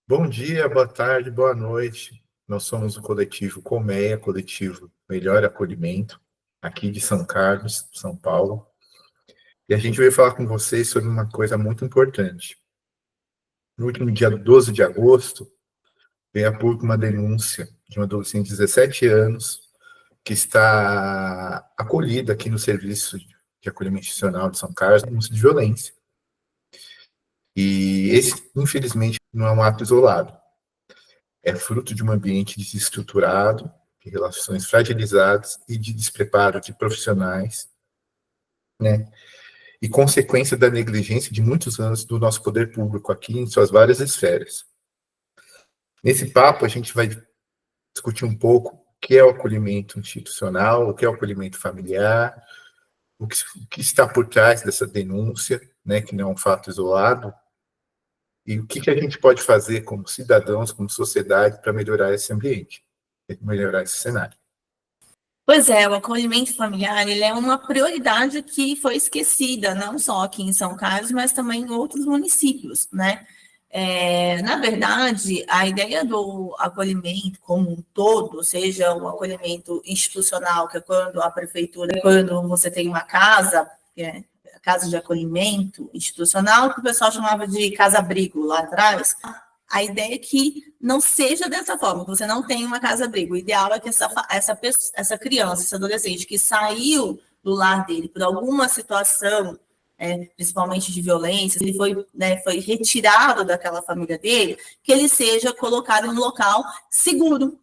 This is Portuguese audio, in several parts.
Bom dia, boa tarde, boa noite. Nós somos o coletivo Colmeia, coletivo Melhor Acolhimento, aqui de São Carlos, São Paulo. E a gente veio falar com vocês sobre uma coisa muito importante. No último dia 12 de agosto, veio a público uma denúncia de uma adolescente de 17 anos que está acolhida aqui no Serviço de Acolhimento Institucional de São Carlos, denúncia de violência. E esse, infelizmente, não é um ato isolado. É fruto de um ambiente desestruturado, de relações fragilizadas e de despreparo de profissionais, né? E consequência da negligência de muitos anos do nosso poder público aqui em suas várias esferas. Nesse papo, a gente vai discutir um pouco o que é o acolhimento institucional, o que é o acolhimento familiar, o que está por trás dessa denúncia, né, que não é um fato isolado, e o que a gente pode fazer como cidadãos, como sociedade, para melhorar esse ambiente, melhorar esse cenário. Pois é, o acolhimento familiar ele é uma prioridade que foi esquecida, não só aqui em São Carlos, mas também em outros municípios, né? Na verdade, a ideia do acolhimento como um todo, seja o acolhimento institucional, que é quando a prefeitura, quando você tem uma casa, que é a casa de acolhimento institucional, que o pessoal chamava de casa-abrigo lá atrás, a ideia é que não seja dessa forma, que você não tenha uma casa-abrigo. O ideal é que essa criança, esse adolescente que saiu do lar dele por alguma situação, principalmente de violência, ele foi retirado daquela família dele, que ele seja colocado em um local seguro.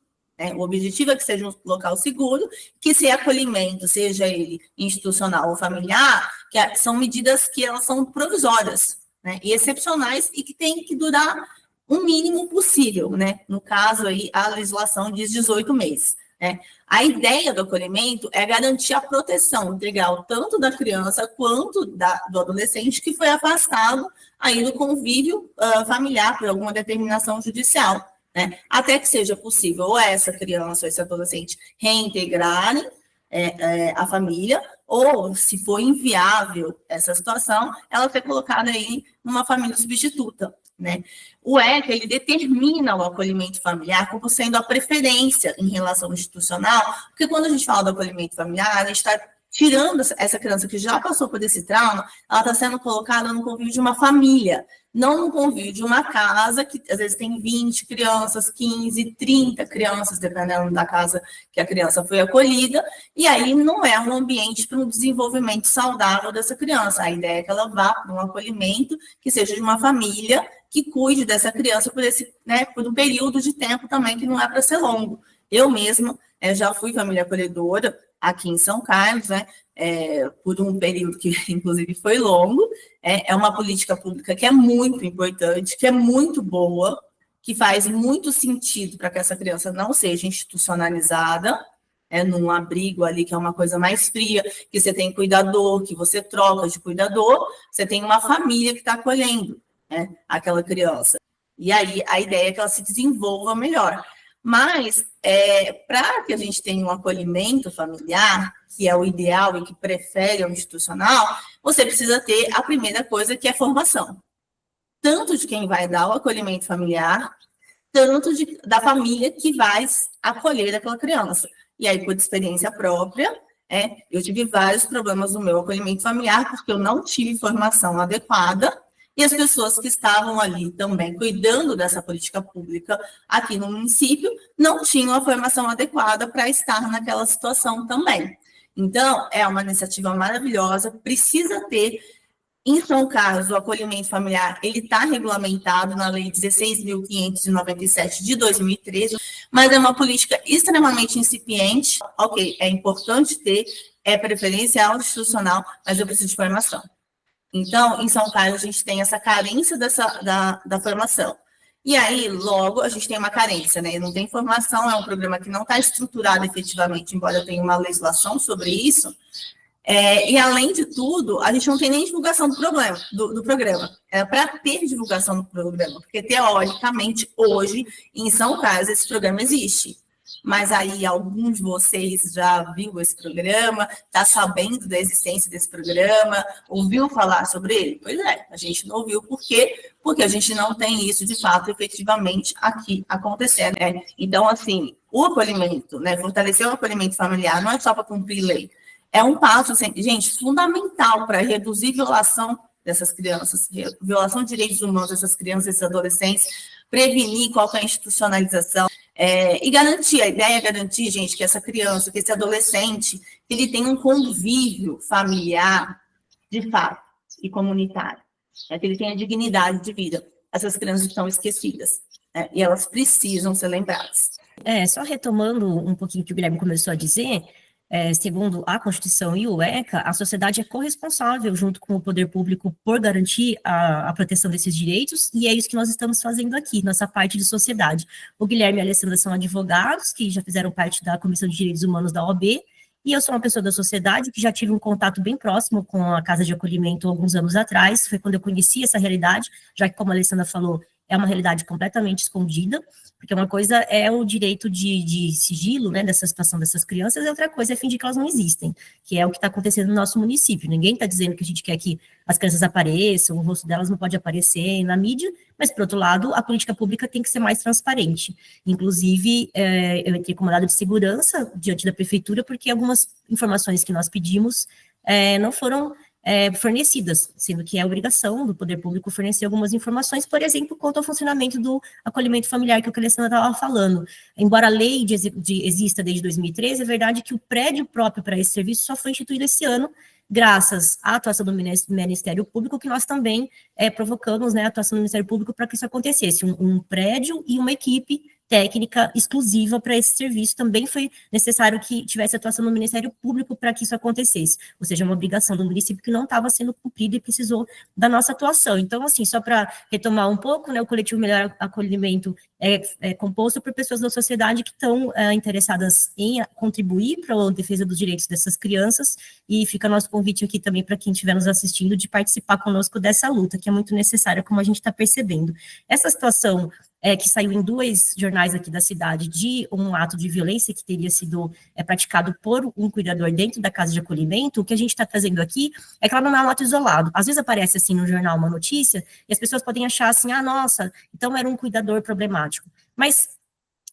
O objetivo é que seja um local seguro, que esse acolhimento, seja ele institucional ou familiar, são medidas que elas são provisórias, né, e excepcionais e que têm que durar o mínimo possível, né? No caso aí, a legislação diz 18 meses. Né? A ideia do acolhimento é garantir a proteção integral tanto da criança quanto do adolescente que foi afastado aí do convívio familiar por alguma determinação judicial, né? Até que seja possível ou essa criança ou esse adolescente reintegrarem a família, ou, se for inviável essa situação, ela ser colocada aí numa família substituta. Né? O ECA, ele determina o acolhimento familiar como sendo a preferência em relação institucional, porque quando a gente fala do acolhimento familiar, a gente está tirando essa criança que já passou por esse trauma, ela está sendo colocada no convívio de uma família, não no convívio de uma casa que às vezes tem 20 crianças, 15, 30 crianças, dependendo da casa que a criança foi acolhida, e aí não é um ambiente para um desenvolvimento saudável dessa criança. A ideia é que ela vá para um acolhimento que seja de uma família que cuide dessa criança por um período de tempo também que não é para ser longo. Eu mesma já fui família acolhedora aqui em São Carlos, né, por um período que, inclusive, foi longo. É uma política pública que é muito importante, que é muito boa, que faz muito sentido para que essa criança não seja institucionalizada, num abrigo ali, que é uma coisa mais fria, que você tem cuidador, que você troca de cuidador, você tem uma família que está acolhendo, né, aquela criança. E aí a ideia é que ela se desenvolva melhor. Mas, para que a gente tenha um acolhimento familiar, que é o ideal e que prefere o institucional, você precisa ter a primeira coisa, que é formação. Tanto de quem vai dar o acolhimento familiar, tanto da família que vai acolher aquela criança. E aí, por experiência própria, eu tive vários problemas no meu acolhimento familiar, porque eu não tive formação adequada, e as pessoas que estavam ali também cuidando dessa política pública aqui no município não tinham a formação adequada para estar naquela situação também. Então, é uma iniciativa maravilhosa, precisa ter. Em São Carlos, o acolhimento familiar ele está regulamentado na Lei 16.597 de 2013, mas é uma política extremamente incipiente. Ok, é importante ter, é preferencial institucional, mas eu preciso de formação. Então, em São Carlos, a gente tem essa carência da formação. E aí, logo, a gente tem uma carência, né? Não tem formação, é um programa que não está estruturado efetivamente, embora tenha uma legislação sobre isso. E, além de tudo, a gente não tem nem divulgação do programa. É para ter divulgação do programa, porque, teoricamente, hoje, em São Carlos, esse programa existe. mas aí algum de vocês já viu esse programa, está sabendo da existência desse programa, ouviu falar sobre ele? Pois é, a gente não ouviu. Por quê? Porque a gente não tem isso, de fato, efetivamente aqui acontecendo, né? Então, assim, o acolhimento, né, fortalecer o acolhimento familiar não é só para cumprir lei, é um passo, assim, gente, fundamental para reduzir violação dessas crianças, violação de direitos humanos dessas crianças e desses adolescentes, prevenir qualquer institucionalização, e garantir, a ideia é garantir, gente, que essa criança, que esse adolescente, que ele tenha um convívio familiar, de fato, e comunitário, que ele tenha dignidade de vida. Essas crianças estão esquecidas, né, e elas precisam ser lembradas. Só retomando um pouquinho o que o Guilherme começou a dizer, segundo a Constituição e o ECA, a sociedade é corresponsável, junto com o poder público, por garantir a proteção desses direitos, e é isso que nós estamos fazendo aqui, nossa parte de sociedade. O Guilherme e a Alessandra são advogados, que já fizeram parte da Comissão de Direitos Humanos da OAB, e eu sou uma pessoa da sociedade que já tive um contato bem próximo com a Casa de Acolhimento alguns anos atrás, foi quando eu conheci essa realidade, já que, como a Alessandra falou, é uma realidade completamente escondida, porque uma coisa é o direito de sigilo, né, dessa situação dessas crianças, e outra coisa é fingir que elas não existem, que é o que está acontecendo no nosso município. Ninguém está dizendo que a gente quer que as crianças apareçam, o rosto delas não pode aparecer na mídia, mas, por outro lado, a política pública tem que ser mais transparente. Inclusive, eu entrei com mandado de segurança diante da prefeitura, porque algumas informações que nós pedimos não foram fornecidas, sendo que é obrigação do poder público fornecer algumas informações, por exemplo, quanto ao funcionamento do acolhimento familiar, que o Alessandra estava falando. Embora a lei exista desde 2013, é verdade que o prédio próprio para esse serviço só foi instituído esse ano, graças à atuação do Ministério Público, que nós também provocamos, né, a atuação do Ministério Público para que isso acontecesse, um prédio e uma equipe técnica exclusiva para esse serviço. Também foi necessário que tivesse atuação do Ministério Público para que isso acontecesse, ou seja, uma obrigação do município que não estava sendo cumprida e precisou da nossa atuação. Então, assim, só para retomar um pouco, né, o Coletivo Melhor Acolhimento é composto por pessoas da sociedade que estão interessadas em contribuir para a defesa dos direitos dessas crianças, e fica nosso convite aqui também para quem estiver nos assistindo de participar conosco dessa luta, que é muito necessária, como a gente está percebendo. Essa situação que saiu em 2 jornais aqui da cidade, de um ato de violência que teria sido praticado por um cuidador dentro da casa de acolhimento, o que a gente está trazendo aqui é que ela não é um ato isolado. Às vezes aparece assim no jornal uma notícia, e as pessoas podem achar assim, nossa, então era um cuidador problemático. Mas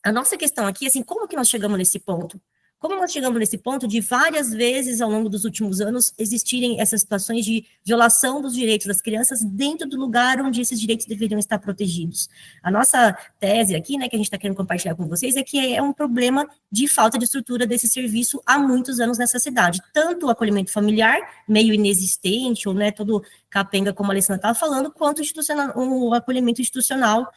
a nossa questão aqui é assim, como que nós chegamos nesse ponto? Como nós chegamos nesse ponto de várias vezes ao longo dos últimos anos existirem essas situações de violação dos direitos das crianças dentro do lugar onde esses direitos deveriam estar protegidos? A nossa tese aqui, né, que a gente está querendo compartilhar com vocês, é que é um problema de falta de estrutura desse serviço há muitos anos nessa cidade. Tanto o acolhimento familiar, meio inexistente, ou né, todo capenga, como a Alessandra estava falando, quanto o acolhimento institucional,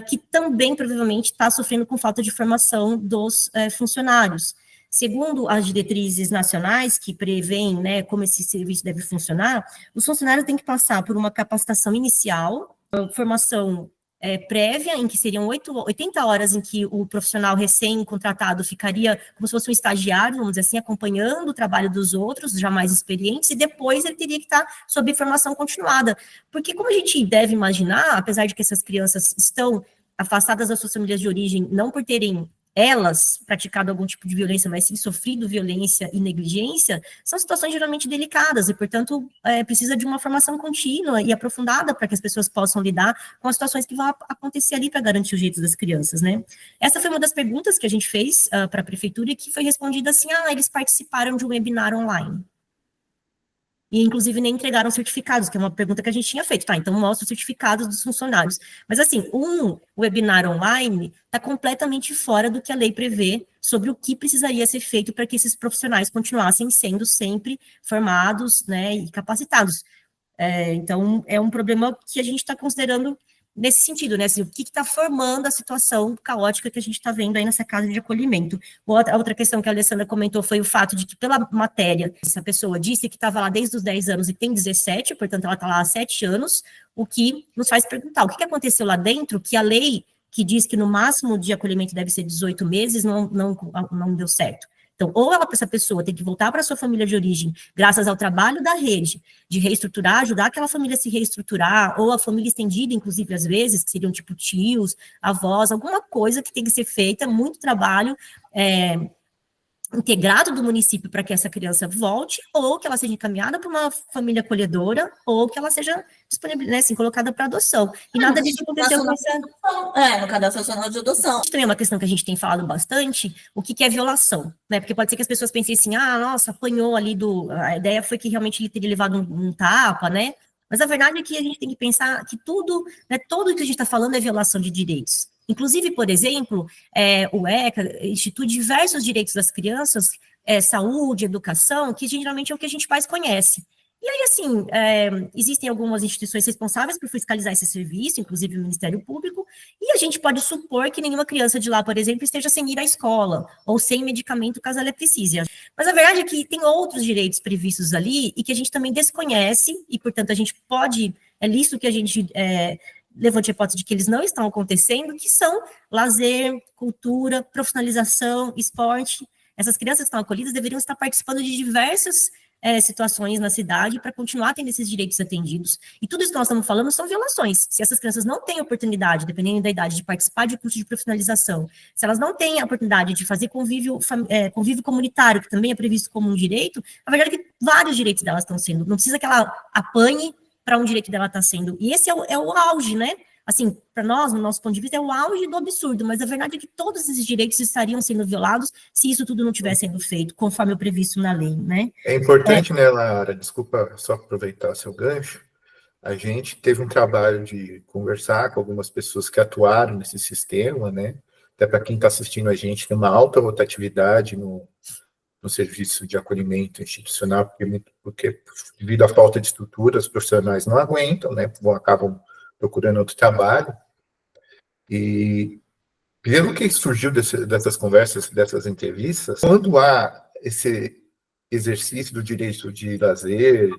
que também provavelmente está sofrendo com falta de formação dos funcionários. Segundo as diretrizes nacionais que prevêem, né, como esse serviço deve funcionar, os funcionários têm que passar por uma capacitação inicial, formação prévia, em que seriam 80 horas em que o profissional recém-contratado ficaria como se fosse um estagiário, vamos dizer assim, acompanhando o trabalho dos outros, já mais experientes, e depois ele teria que estar sob formação continuada. Porque, como a gente deve imaginar, apesar de que essas crianças estão afastadas das suas famílias de origem, não por terem elas praticado algum tipo de violência, mas sim sofrido violência e negligência, são situações geralmente delicadas e, portanto, precisa de uma formação contínua e aprofundada para que as pessoas possam lidar com as situações que vão acontecer ali para garantir os direitos das crianças, né? Essa foi uma das perguntas que a gente fez para a prefeitura e que foi respondida assim, eles participaram de um webinar online. E, inclusive, nem entregaram certificados, que é uma pergunta que a gente tinha feito. Tá, então mostra os certificados dos funcionários. Mas, assim, um webinar online está completamente fora do que a lei prevê sobre o que precisaria ser feito para que esses profissionais continuassem sendo sempre formados, né, e capacitados. Então, é um problema que a gente está considerando nesse sentido, né, assim, o que está formando a situação caótica que a gente está vendo aí nessa casa de acolhimento. Outra questão que a Alessandra comentou foi o fato de que, pela matéria, essa pessoa disse que estava lá desde os 10 anos e tem 17, portanto, ela está lá há 7 anos, o que nos faz perguntar, o que aconteceu lá dentro, que a lei que diz que no máximo de acolhimento deve ser 18 meses, não deu certo. Então, ou essa pessoa tem que voltar para sua família de origem, graças ao trabalho da rede, de reestruturar, ajudar aquela família a se reestruturar, ou a família estendida, inclusive, às vezes, que seriam tipo tios, avós, alguma coisa que tem que ser feita, muito trabalho, integrado do município para que essa criança volte, ou que ela seja encaminhada para uma família acolhedora, ou que ela seja disponível, né, assim, colocada para adoção. E nada disso aconteceu com essa... No Cadastro Nacional de Adoção. Também é uma questão que a gente tem falado bastante, o que é violação, né? Porque pode ser que as pessoas pensem assim, nossa, apanhou ali a ideia foi que realmente ele teria levado um tapa, né? Mas a verdade é que a gente tem que pensar que tudo, né, tudo que a gente está falando é violação de direitos. Inclusive, por exemplo, o ECA institui diversos direitos das crianças, saúde, educação, que geralmente é o que a gente mais conhece. E aí, assim, existem algumas instituições responsáveis por fiscalizar esse serviço, inclusive o Ministério Público, e a gente pode supor que nenhuma criança de lá, por exemplo, esteja sem ir à escola, ou sem medicamento caso ela precise. Mas a verdade é que tem outros direitos previstos ali, e que a gente também desconhece, e, portanto, a gente pode, é lícito que a gente levante a hipótese de que eles não estão acontecendo, que são lazer, cultura, profissionalização, esporte. Essas crianças que estão acolhidas deveriam estar participando de diversas situações na cidade para continuar tendo esses direitos atendidos. E tudo isso que nós estamos falando são violações. Se essas crianças não têm oportunidade, dependendo da idade, de participar de curso de profissionalização, se elas não têm a oportunidade de fazer convívio comunitário, que também é previsto como um direito, a verdade é que vários direitos delas estão sendo, não precisa que ela apanhe para um direito dela estar sendo. E esse é o auge, né? Assim, para nós, no nosso ponto de vista, é o auge do absurdo, mas a verdade é que todos esses direitos estariam sendo violados se isso tudo não tivesse sendo feito, conforme o previsto na lei, né? É importante, né, Lara, desculpa só aproveitar seu gancho, a gente teve um trabalho de conversar com algumas pessoas que atuaram nesse sistema, né, até para quem está assistindo a gente, tem uma alta rotatividade no serviço de acolhimento institucional, porque devido à falta de estrutura, os profissionais não aguentam, né, acabam procurando outro trabalho, e pelo que surgiu dessas conversas, dessas entrevistas, quando há esse exercício do direito de lazer,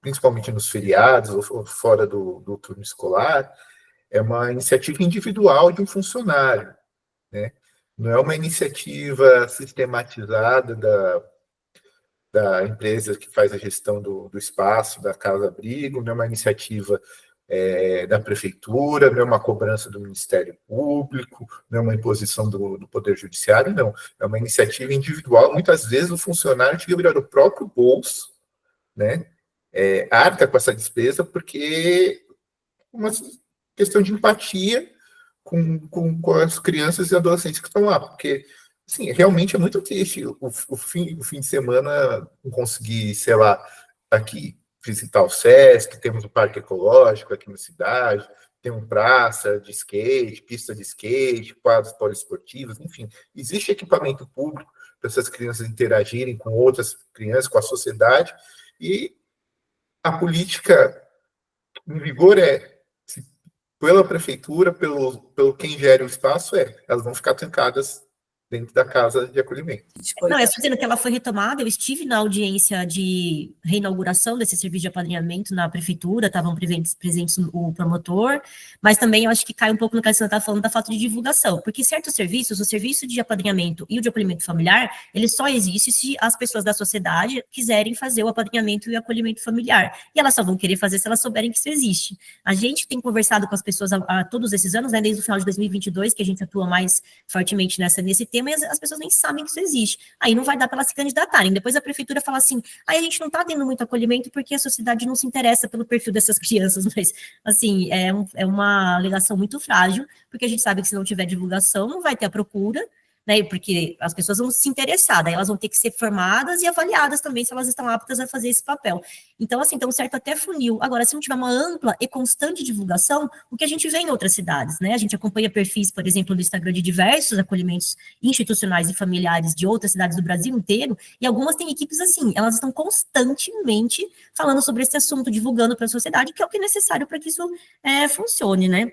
principalmente nos feriados ou fora do turno escolar, é uma iniciativa individual de um funcionário, né? Não é uma iniciativa sistematizada da empresa que faz a gestão do espaço, da casa-abrigo, não é uma iniciativa da prefeitura, não é uma cobrança do Ministério Público, não é uma imposição do Poder Judiciário, não. É uma iniciativa individual. Muitas vezes o funcionário tira virar o próprio bolso, né? Arca com essa despesa, porque uma questão de empatia com as crianças e adolescentes que estão lá, porque assim, realmente é muito triste o fim de semana não conseguir, sei lá, aqui visitar o SESC, temos o Parque Ecológico aqui na cidade, temos praça de skate, pista de skate, quadros poliesportivos, enfim, existe equipamento público para essas crianças interagirem com outras crianças, com a sociedade, e a política em vigor pela prefeitura, pelo quem gera o espaço, elas vão ficar trancadas dentro da casa de acolhimento. Não, eu estou dizendo que ela foi retomada, eu estive na audiência de reinauguração desse serviço de apadrinhamento na prefeitura, estavam presentes o promotor, mas também eu acho que cai um pouco no que a senhora está falando da falta de divulgação, porque certos serviços, o serviço de apadrinhamento e o de acolhimento familiar, ele só existe se as pessoas da sociedade quiserem fazer o apadrinhamento e o acolhimento familiar, e elas só vão querer fazer se elas souberem que isso existe. A gente tem conversado com as pessoas há todos esses anos, né, desde o final de 2022, que a gente atua mais fortemente nesse tema, e as pessoas nem sabem que isso existe. Aí não vai dar para elas se candidatarem. Depois a prefeitura fala assim, a gente não está tendo muito acolhimento porque a sociedade não se interessa pelo perfil dessas crianças, mas, assim, é uma alegação muito frágil, porque a gente sabe que se não tiver divulgação, não vai ter a procura, né, porque as pessoas vão se interessar, daí elas vão ter que ser formadas e avaliadas também se elas estão aptas a fazer esse papel. Então, assim, tem um certo até funil. Agora, se não tiver uma ampla e constante divulgação, o que a gente vê em outras cidades, né, a gente acompanha perfis, por exemplo, no Instagram de diversos acolhimentos institucionais e familiares de outras cidades do Brasil inteiro, e algumas têm equipes assim, elas estão constantemente falando sobre esse assunto, divulgando para a sociedade, que é o que é necessário para que isso funcione, né.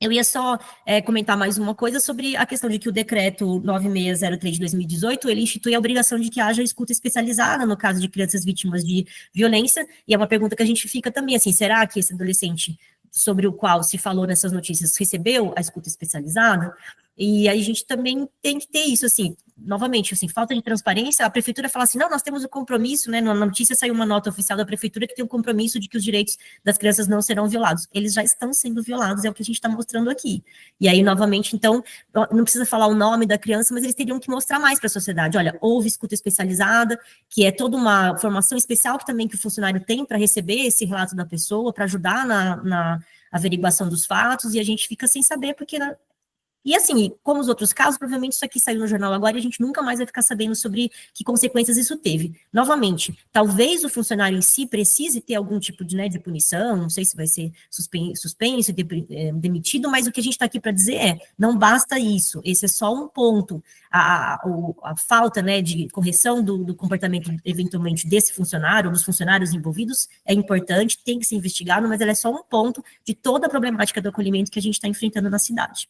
Eu ia só comentar mais uma coisa sobre a questão de que o decreto 9603 de 2018, ele institui a obrigação de que haja escuta especializada no caso de crianças vítimas de violência, e é uma pergunta que a gente fica também, assim, será que esse adolescente sobre o qual se falou nessas notícias recebeu a escuta especializada? E aí a gente também tem que ter isso, assim, novamente, assim, falta de transparência, a prefeitura fala assim, não, nós temos o compromisso, né, na notícia saiu uma nota oficial da prefeitura que tem um compromisso de que os direitos das crianças não serão violados. Eles já estão sendo violados, é o que a gente está mostrando aqui. E aí, novamente, então, não precisa falar o nome da criança, mas eles teriam que mostrar mais para a sociedade. Olha, houve escuta especializada, que é toda uma formação especial que também que o funcionário tem para receber esse relato da pessoa, para ajudar na averiguação dos fatos, e a gente fica sem saber, porque... E assim, como os outros casos, provavelmente isso aqui saiu no jornal agora e a gente nunca mais vai ficar sabendo sobre que consequências isso teve. Novamente, talvez o funcionário em si precise ter algum tipo de, né, de punição, não sei se vai ser suspenso, demitido, mas o que a gente está aqui para dizer é, não basta isso, esse é só um ponto. A falta, né, de correção do comportamento, eventualmente, desse funcionário, ou dos funcionários envolvidos, é importante, tem que ser investigado, mas ela é só um ponto de toda a problemática do acolhimento que a gente está enfrentando na cidade.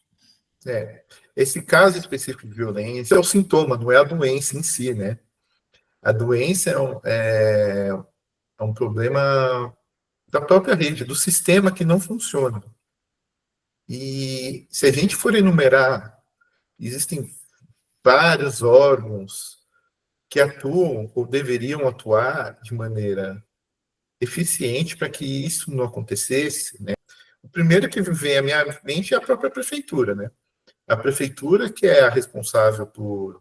Esse caso específico de violência é o sintoma, não é a doença em si, né? A doença é um problema da própria rede, do sistema que não funciona. E se a gente for enumerar, existem vários órgãos que atuam ou deveriam atuar de maneira eficiente para que isso não acontecesse, né? O primeiro que vem à minha mente é a própria prefeitura, né? A prefeitura que é a responsável por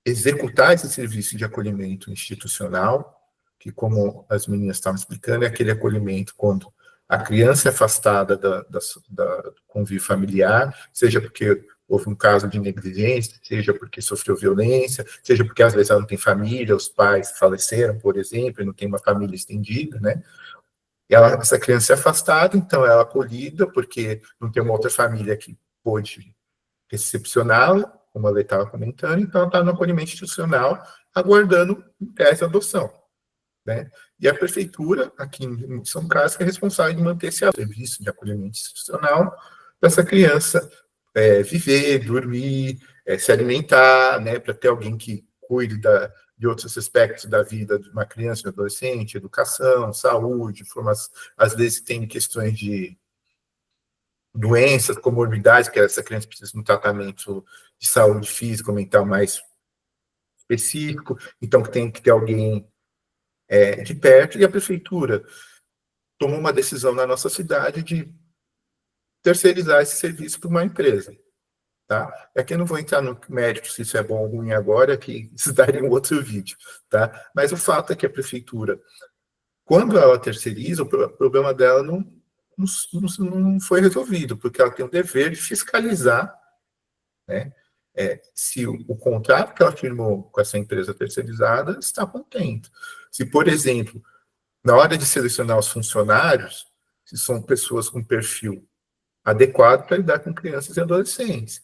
executar esse serviço de acolhimento institucional, que, como as meninas estavam explicando, é aquele acolhimento quando a criança é afastada do convívio familiar, seja porque houve um caso de negligência, seja porque sofreu violência, seja porque às vezes ela não tem família, os pais faleceram, por exemplo, e não tem uma família estendida, né? E essa criança é afastada, então ela é acolhida, porque não tem uma outra família que pôde recepcioná-la, como a Lê estava comentando, então ela está no acolhimento institucional, aguardando, em tese, a adoção, né? E a prefeitura, aqui em São Carlos, é responsável de manter esse serviço de acolhimento institucional para essa criança viver, dormir, se alimentar, né, para ter alguém que cuide de outros aspectos da vida de uma criança, de um adolescente, educação, saúde, formação. Às vezes tem questões de doenças, comorbidades, que essa criança precisa de um tratamento de saúde física ou mental mais específico, então tem que ter alguém de perto, e a prefeitura tomou uma decisão na nossa cidade de terceirizar esse serviço para uma empresa. Tá? Aqui eu não vou entrar no mérito se isso é bom ou ruim agora, que isso daria um outro vídeo. Tá? Mas o fato é que a prefeitura, quando ela terceiriza, o problema dela não foi resolvido, porque ela tem o dever de fiscalizar, né, se o contrato que ela firmou com essa empresa terceirizada está contente. Se, por exemplo, na hora de selecionar os funcionários, se são pessoas com perfil adequado para lidar com crianças e adolescentes.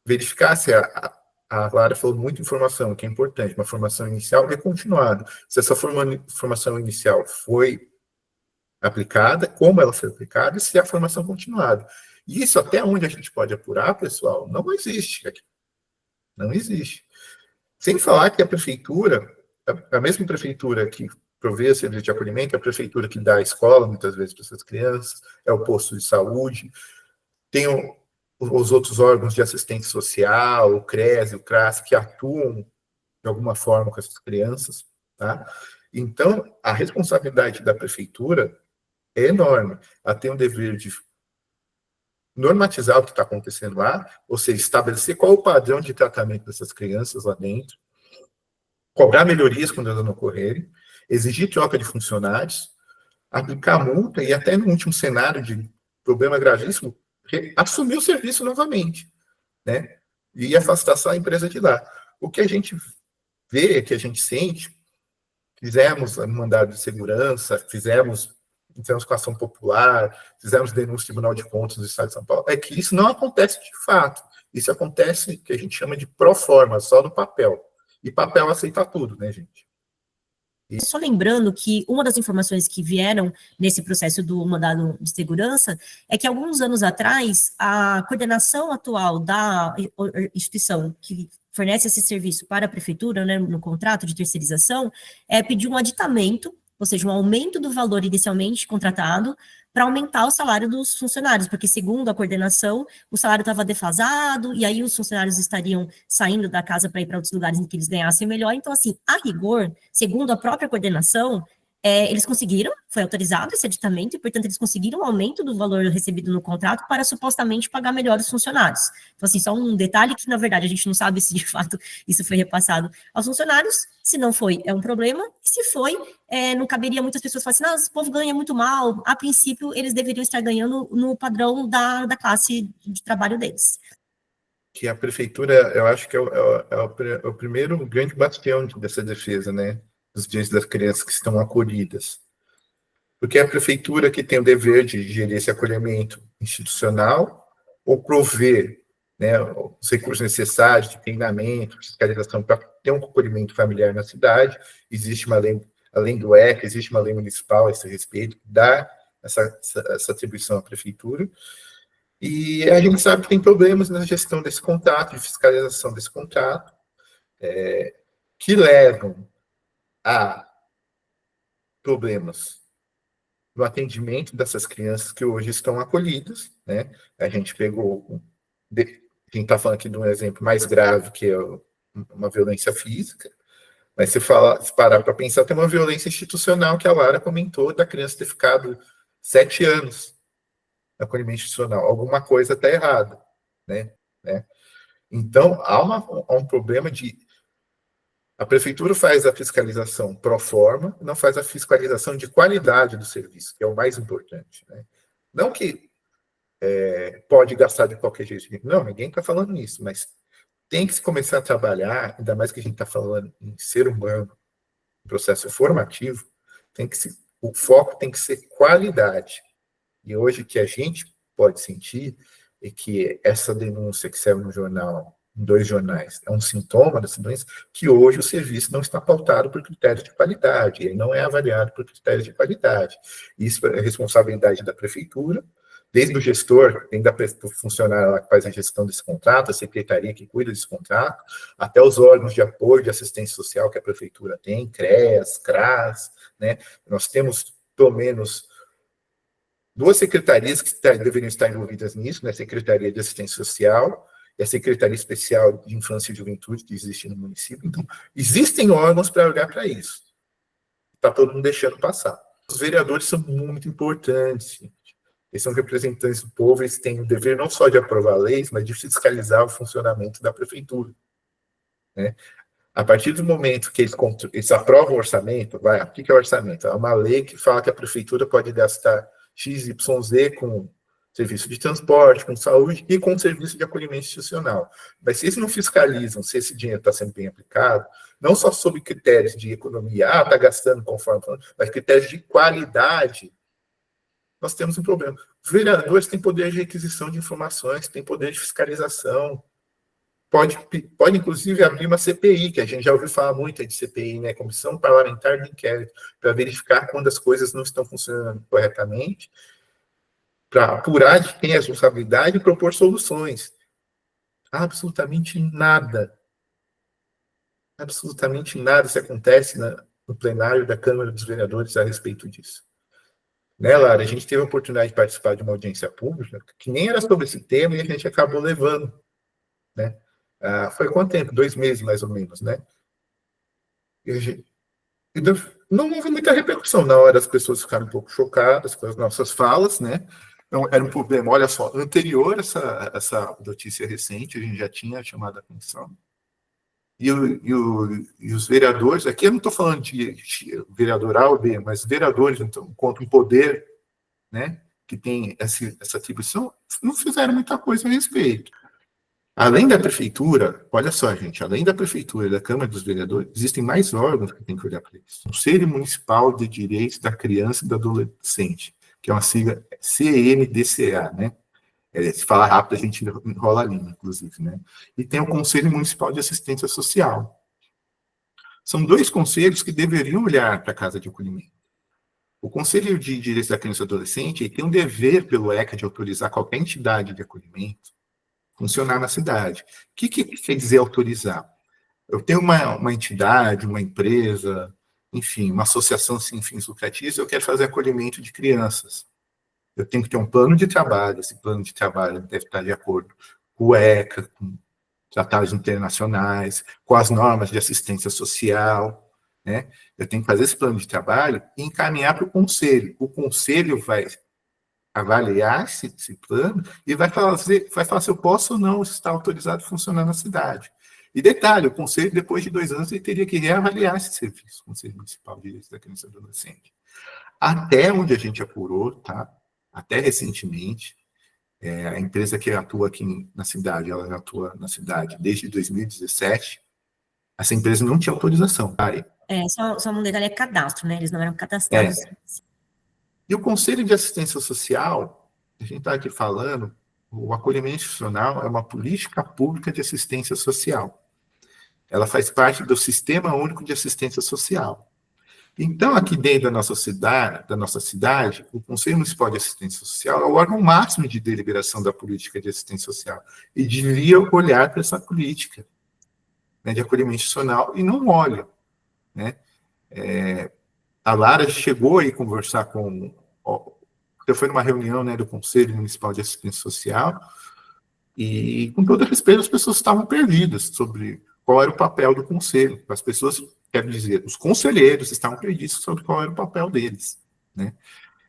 Verificar se a Lara falou muita informação, que é importante, uma formação inicial e continuada. Se essa formação inicial foi aplicada, como ela foi aplicada, e se é a formação continuada. E isso, até onde a gente pode apurar, pessoal, não existe aqui. Não existe. Sem falar que a prefeitura, a mesma prefeitura que provê o serviço de acolhimento, é a prefeitura que dá a escola, muitas vezes, para essas crianças, é o posto de saúde, tem os outros órgãos de assistência social, o CRES, o CRAS, que atuam de alguma forma com essas crianças, tá? Então, a responsabilidade da prefeitura é enorme. Ela tem o dever de normatizar o que está acontecendo lá, ou seja, estabelecer qual é o padrão de tratamento dessas crianças lá dentro, cobrar melhorias quando elas não ocorrerem, exigir troca de funcionários, aplicar multa e até no último cenário de problema gravíssimo, assumir o serviço novamente, né? E afastar só a empresa de lá. O que a gente vê, que a gente sente, fizemos mandado de segurança, fizemos com ação popular, fizemos denúncia no Tribunal de Contas do Estado de São Paulo, é que isso não acontece de fato. Isso acontece, que a gente chama de pro forma, só no papel. E papel aceita tudo, né, gente? Só lembrando que uma das informações que vieram nesse processo do mandado de segurança é que alguns anos atrás, a coordenação atual da instituição que fornece esse serviço para a prefeitura, né, no contrato de terceirização, pediu um aditamento, ou seja, um aumento do valor inicialmente contratado, para aumentar o salário dos funcionários, porque segundo a coordenação, o salário estava defasado, e aí os funcionários estariam saindo da casa para ir para outros lugares em que eles ganhassem melhor. Então, assim, a rigor, segundo a própria coordenação, eles conseguiram, foi autorizado esse aditamento, e, portanto, eles conseguiram um aumento do valor recebido no contrato para supostamente pagar melhor os funcionários. Então, assim, só um detalhe que, na verdade, a gente não sabe se, de fato, isso foi repassado aos funcionários. Se não foi, é um problema. E se foi, não caberia muitas pessoas falarem assim, esse povo ganha muito mal. A princípio, eles deveriam estar ganhando no padrão da classe de trabalho deles. Que a prefeitura, eu acho que é o primeiro grande bastião dessa defesa, né? Dos direitos das crianças que estão acolhidas. Porque é a prefeitura que tem o dever de gerir esse acolhimento institucional ou prover, né, os recursos necessários de treinamento, fiscalização para ter um acolhimento familiar na cidade. Existe uma lei, além do ECA, existe uma lei municipal a esse respeito, que dá essa atribuição à prefeitura. E a gente sabe que tem problemas na gestão desse contrato, de fiscalização desse contrato, que levam a problemas no atendimento dessas crianças que hoje estão acolhidas, né? A gente está falando aqui de um exemplo mais grave, que é uma violência física, mas se parar para pensar, tem uma violência institucional que a Lara comentou, da criança ter ficado 7 anos no acolhimento institucional. Alguma coisa está errada, né? Então, há um problema de... A prefeitura faz a fiscalização pro forma, não faz a fiscalização de qualidade do serviço, que é o mais importante, né? Não que pode gastar de qualquer jeito. Não, ninguém está falando nisso, mas tem que se começar a trabalhar, ainda mais que a gente está falando em ser humano, processo formativo, o foco tem que ser qualidade. E hoje o que a gente pode sentir é que essa denúncia que saiu no jornal, em 2 jornais, é um sintoma dessa doença, que hoje o serviço não está pautado por critérios de qualidade, ele não é avaliado por critérios de qualidade. Isso é responsabilidade da prefeitura, desde o gestor, ainda do funcionário lá que faz a gestão desse contrato, a secretaria que cuida desse contrato, até os órgãos de apoio de assistência social que a prefeitura tem, CREAS, CRAS, né? Nós temos, pelo menos, 2 secretarias que deveriam estar envolvidas nisso, né? A Secretaria de Assistência Social e a Secretaria Especial de Infância e Juventude, que existe no município. Então, existem órgãos para olhar para isso. Está todo mundo deixando passar. Os vereadores são muito importantes, gente. Eles são representantes do povo, eles têm o dever não só de aprovar leis, mas de fiscalizar o funcionamento da prefeitura, né? A partir do momento que eles aprovam o orçamento, o que é o orçamento? É uma lei que fala que a prefeitura pode gastar XYZ com serviço de transporte, com saúde e com serviço de acolhimento institucional. Mas se eles não fiscalizam se esse dinheiro está sendo bem aplicado, não só sob critérios de economia, está gastando conforme, mas critérios de qualidade, nós temos um problema. Os vereadores têm poder de requisição de informações, têm poder de fiscalização, pode inclusive abrir uma CPI, que a gente já ouviu falar muito de CPI, né? Comissão Parlamentar de Inquérito, para verificar quando as coisas não estão funcionando corretamente, para apurar de quem é a responsabilidade e propor soluções. Absolutamente nada se acontece no plenário da Câmara dos Vereadores a respeito disso. Né, Lara? A gente teve a oportunidade de participar de uma audiência pública que nem era sobre esse tema e a gente acabou levando, né? Foi quanto tempo? 2 meses, mais ou menos, né? Não houve muita repercussão. Na hora, as pessoas ficaram um pouco chocadas com as nossas falas, né? Então, era um problema, olha só, anterior a essa notícia recente, a gente já tinha chamado a atenção. E os vereadores, aqui eu não estou falando de vereador A ou B, mas vereadores, então, contra um poder, né, que tem essa atribuição, não fizeram muita coisa a respeito. Além da prefeitura, olha só, gente, além da prefeitura e da Câmara dos Vereadores, existem mais órgãos que têm que olhar para isso. O Conselho Municipal de Direitos da Criança e do Adolescente, que é uma sigla CMDCA, né? Se falar rápido, a gente enrola a língua, inclusive, né? E tem o Conselho Municipal de Assistência Social. São 2 conselhos que deveriam olhar para a casa de acolhimento. O Conselho de Direitos da Criança e do Adolescente tem um dever pelo ECA de autorizar qualquer entidade de acolhimento funcionar na cidade. O que quer dizer autorizar? Eu tenho uma entidade, uma empresa, enfim, uma associação sem fins lucrativos, eu quero fazer acolhimento de crianças. eu tenho que ter um plano de trabalho, esse plano de trabalho deve estar de acordo com o ECA, com tratados internacionais, com as normas de assistência social, né? Eu tenho que fazer esse plano de trabalho e encaminhar para o conselho. O conselho vai avaliar esse plano e vai falar se eu posso ou não estar autorizado a funcionar na cidade. E detalhe, o conselho, depois de 2 anos, ele teria que reavaliar esse serviço, o Conselho Municipal de Direitos da Criança e do Adolescente. Até onde a gente apurou, tá? Até recentemente, a empresa que atua aqui na cidade, ela atua na cidade desde 2017, essa empresa não tinha autorização. Tá? Só um detalhe, é cadastro, né? Eles não eram cadastrados. E o Conselho de Assistência Social, a gente está aqui falando, o acolhimento institucional é uma política pública de assistência social. Ela faz parte do Sistema Único de Assistência Social. Então, aqui dentro da nossa cidade, o Conselho Municipal de Assistência Social é o órgão máximo de deliberação da política de assistência social e devia olhar para essa política, né, de acolhimento institucional e não olha, né? A Lara chegou aí conversar com... Eu fui numa reunião, né, do Conselho Municipal de Assistência Social e, com todo respeito, as pessoas estavam perdidas sobre qual era o papel do conselho. As pessoas, quero dizer, os conselheiros estavam perdidos sobre qual era o papel deles, né?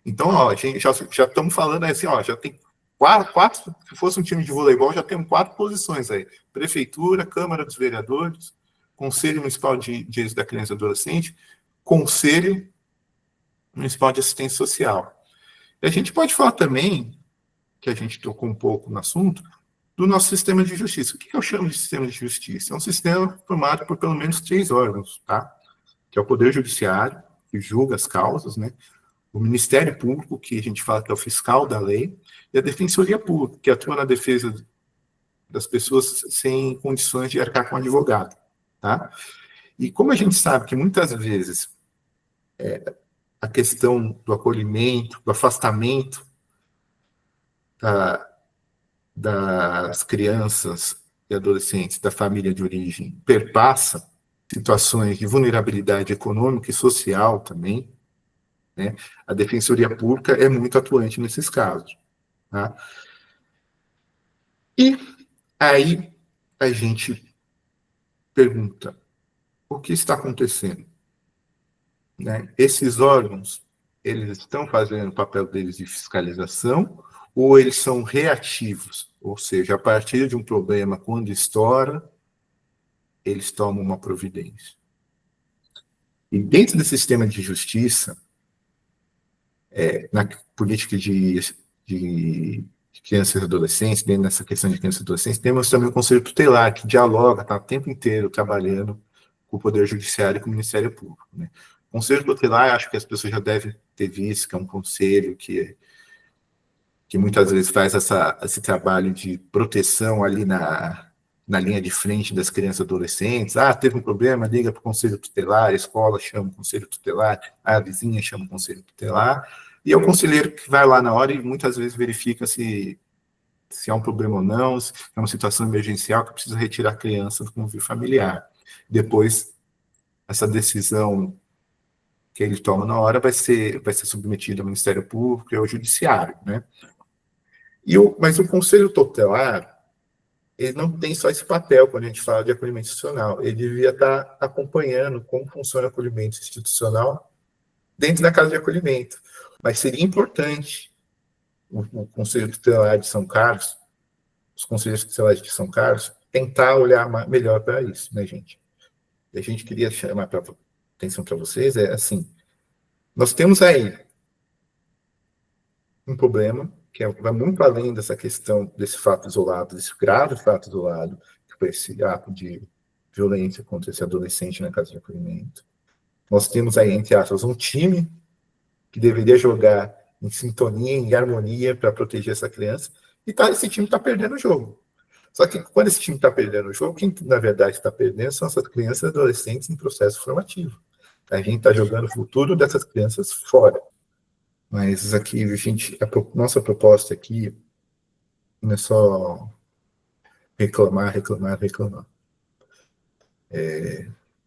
Então, ó, a gente já estamos falando assim, ó, já tem quatro, se fosse um time de voleibol, já temos 4 posições aí. Prefeitura, Câmara dos Vereadores, Conselho Municipal de Direitos da Criança e do Adolescente, Conselho Municipal de Assistência Social. E a gente pode falar também, que a gente tocou um pouco no assunto, do nosso sistema de justiça. O que eu chamo de sistema de justiça? É um sistema formado por pelo menos 3 órgãos, tá? Que é o Poder Judiciário, que julga as causas, né? O Ministério Público, que a gente fala que é o fiscal da lei, e a Defensoria Pública, que atua na defesa das pessoas sem condições de arcar com advogado, tá? E como a gente sabe que muitas vezes a questão do acolhimento, do afastamento das crianças e adolescentes da família de origem perpassa situações de vulnerabilidade econômica e social também, né? A Defensoria Pública é muito atuante nesses casos, tá? E aí a gente pergunta, o que está acontecendo? Né? Esses órgãos, eles estão fazendo o papel deles de fiscalização ou eles são reativos? Ou seja, a partir de um problema, quando estoura, eles tomam uma providência. E dentro desse sistema de justiça, na política de crianças e adolescentes, dentro dessa questão de crianças e adolescentes, temos também o Conselho Tutelar, que dialoga, está o tempo inteiro trabalhando com o Poder Judiciário e com o Ministério Público. Né? O Conselho Tutelar, acho que as pessoas já devem ter visto, que é um conselho que muitas vezes faz esse trabalho de proteção ali na linha de frente das crianças e adolescentes. Teve um problema, liga para o Conselho Tutelar, a escola chama o Conselho Tutelar, a vizinha chama o Conselho Tutelar, e é o conselheiro que vai lá na hora e muitas vezes verifica se há um problema ou não, se é uma situação emergencial que precisa retirar a criança do convívio familiar. Depois, essa decisão que ele toma na hora vai ser submetida ao Ministério Público e ao Judiciário, né? Mas o Conselho Tutelar, ele não tem só esse papel quando a gente fala de acolhimento institucional, ele devia estar acompanhando como funciona o acolhimento institucional dentro da casa de acolhimento. Mas seria importante o Conselho Tutelar de São Carlos, os Conselhos Tutelares de São Carlos, tentar olhar melhor para isso, né, gente? E a gente queria chamar a atenção para vocês, assim, nós temos aí um problema que vai muito além dessa questão desse fato isolado, desse grave fato isolado, que foi esse ato de violência contra esse adolescente na casa de acolhimento. Nós temos aí, entre aspas, um time que deveria jogar em sintonia, em harmonia para proteger essa criança, e esse time está perdendo o jogo. Só que quando esse time está perdendo o jogo, quem na verdade está perdendo são essas crianças e adolescentes em processo formativo. A gente está jogando o futuro dessas crianças fora. Mas aqui, a nossa proposta aqui não é só reclamar.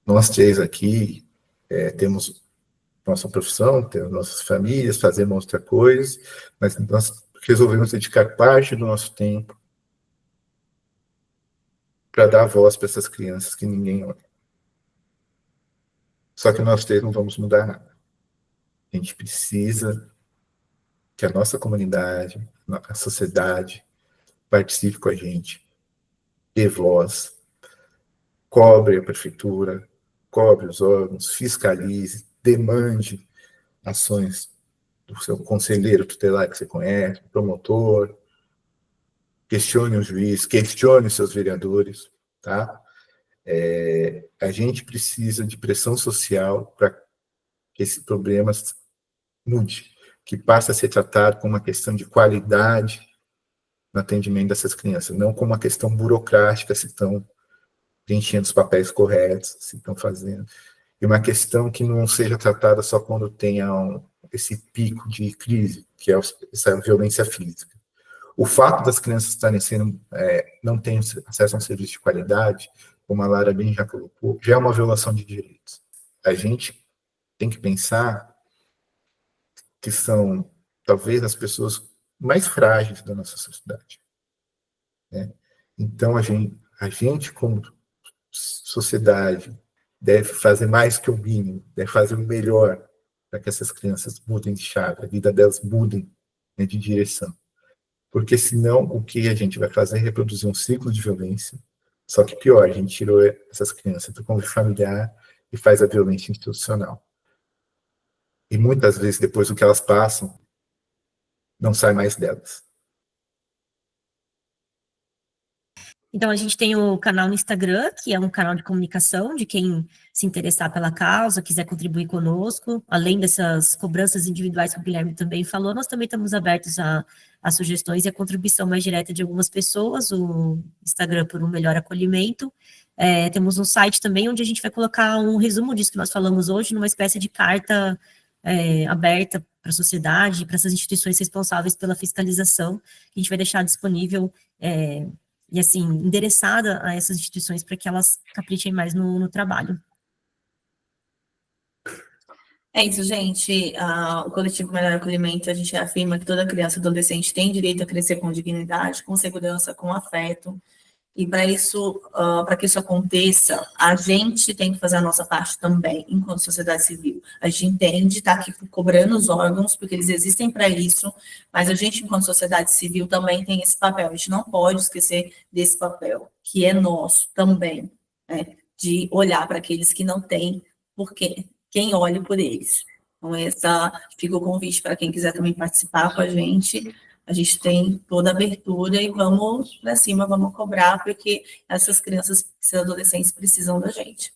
Nós 3 aqui temos nossa profissão, ter nossas famílias, fazer outra coisa, mas nós resolvemos dedicar parte do nosso tempo para dar voz para essas crianças que ninguém olha. Só que nós três não vamos mudar nada. A gente precisa que a nossa comunidade, a sociedade, participe com a gente, dê voz, cobre a prefeitura, cobre os órgãos, fiscalize, demande ações do seu conselheiro tutelar que você conhece, promotor, questione o juiz, questione os seus vereadores, tá? A gente precisa de pressão social para que esse problema mude, que passe a ser tratado como uma questão de qualidade no atendimento dessas crianças, não como uma questão burocrática, se estão preenchendo os papéis corretos, se estão fazendo. E uma questão que não seja tratada só quando tenha esse pico de crise, que é essa violência física. O fato das crianças estarem não tendo acesso a um serviço de qualidade, como a Lara bem já colocou, já é uma violação de direitos. A gente tem que pensar que são, talvez, as pessoas mais frágeis da nossa sociedade. Né? Então, a gente, como sociedade, deve fazer mais que o mínimo, deve fazer o melhor para que essas crianças mudem de chave, a vida delas mudem, né, de direção. Porque senão, o que a gente vai fazer é reproduzir um ciclo de violência, só que pior, a gente tirou essas crianças do convívio familiar e faz a violência institucional. E muitas vezes, depois do que elas passam, não sai mais delas. Então, a gente tem o canal no Instagram, que é um canal de comunicação de quem se interessar pela causa, quiser contribuir conosco. Além dessas cobranças individuais que o Guilherme também falou, nós também estamos abertos a sugestões e a contribuição mais direta de algumas pessoas, o Instagram por um melhor acolhimento. Temos um site também onde a gente vai colocar um resumo disso que nós falamos hoje, numa espécie de carta aberta para a sociedade, para essas instituições responsáveis pela fiscalização, que a gente vai deixar disponível e, assim, endereçada a essas instituições para que elas caprichem mais no trabalho. É isso, gente. O Coletivo Melhor Acolhimento, a gente afirma que toda criança e adolescente tem direito a crescer com dignidade, com segurança, com afeto. E para que isso aconteça, a gente tem que fazer a nossa parte também, enquanto sociedade civil. A gente entende, está aqui cobrando os órgãos, porque eles existem para isso, mas a gente, enquanto sociedade civil, também tem esse papel. A gente não pode esquecer desse papel, que é nosso também, né, de olhar para aqueles que não têm, porque quem olha por eles. Então, fica o convite para quem quiser também participar com a gente. A gente tem toda a abertura e vamos para cima, vamos cobrar, porque essas crianças, esses adolescentes precisam da gente.